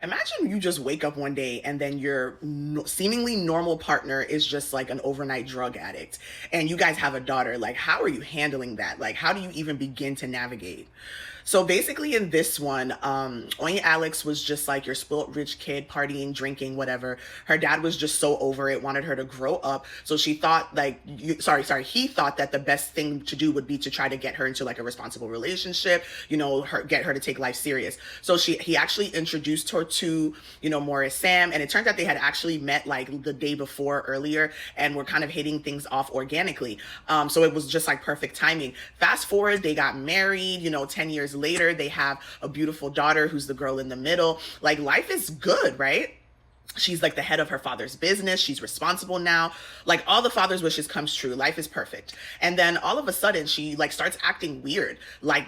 Imagine you just wake up one day and then your seemingly normal partner is just like an overnight drug addict and you guys have a daughter. Like, how are you handling that? Like, how do you even begin to navigate? So basically, in this one, Onyii Alex was just like your spoiled rich kid, partying, drinking, whatever. Her dad was just so over it, wanted her to grow up. So she thought, like, he thought that the best thing to do would be to try to get her into like a responsible relationship, get her to take life serious. So he actually introduced her to, Maurice Sam, and it turns out they had actually met like the day before earlier and were kind of hitting things off organically. So it was just like perfect timing. Fast forward, they got married, 10 years later, they have a beautiful daughter who's the girl in the middle. Like, life is good, right? She's like the head of her father's business. She's responsible now. Like, all the father's wishes comes true. Life is perfect. And then all of a sudden she like starts acting weird. Like,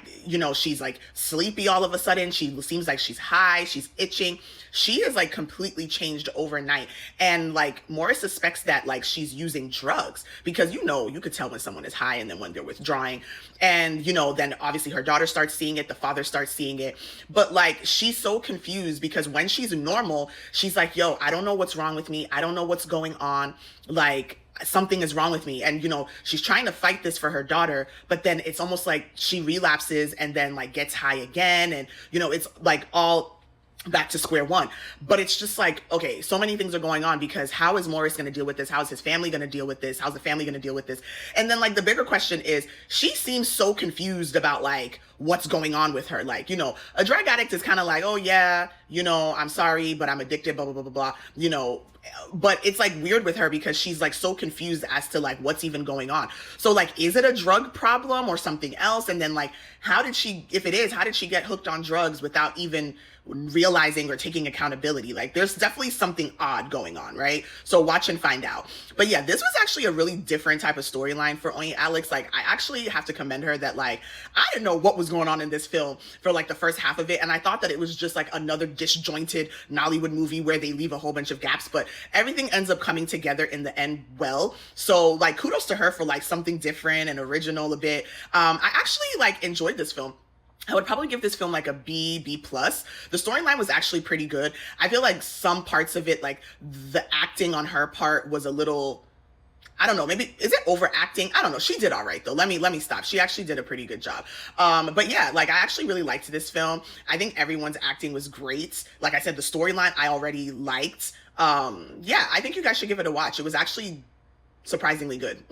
she's like sleepy all of a sudden. She seems like she's high. She's itching. She is like completely changed overnight. And like Maurice suspects that like she's using drugs because, you could tell when someone is high and then when they're withdrawing. And, then obviously her daughter starts seeing it. The father starts seeing it. But like, she's so confused because when she's normal, she's like, yo, I don't know what's wrong with me. I don't know what's going on. Like, something is wrong with me. And, she's trying to fight this for her daughter, but then it's almost like she relapses and then like gets high again. And, it's like all back to square one. But it's just like, okay, so many things are going on because how is Maurice going to deal with this? How is his family going to deal with this? How's the family going to deal with this? And then like the bigger question is, she seems so confused about like what's going on with her. Like, a drug addict is kind of like, oh yeah, I'm sorry, but I'm addicted, blah, blah, blah, blah, blah, but it's like weird with her because she's like so confused as to like what's even going on. So like, is it a drug problem or something else? And then like, if it is, how did she get hooked on drugs without even realizing or taking accountability? Like, there's definitely something odd going on, right? So watch and find out. But yeah, this was actually a really different type of storyline for Onyii Alex. Like, I actually have to commend her that like, I didn't know what was going on in this film for like the first half of it. And I thought that it was just like another disjointed Nollywood movie where they leave a whole bunch of gaps, but everything ends up coming together in the end well. So like, kudos to her for like something different and original a bit. I actually like enjoyed this film. I would probably give this film like a B plus. The storyline was actually pretty good. I feel like some parts of it, like the acting on her part was a little, I don't know, maybe, is it overacting? I don't know. She did all right though. Let me stop. She actually did a pretty good job. But yeah, like I actually really liked this film. I think everyone's acting was great. Like I said, the storyline I already liked. Yeah, I think you guys should give it a watch. It was actually surprisingly good.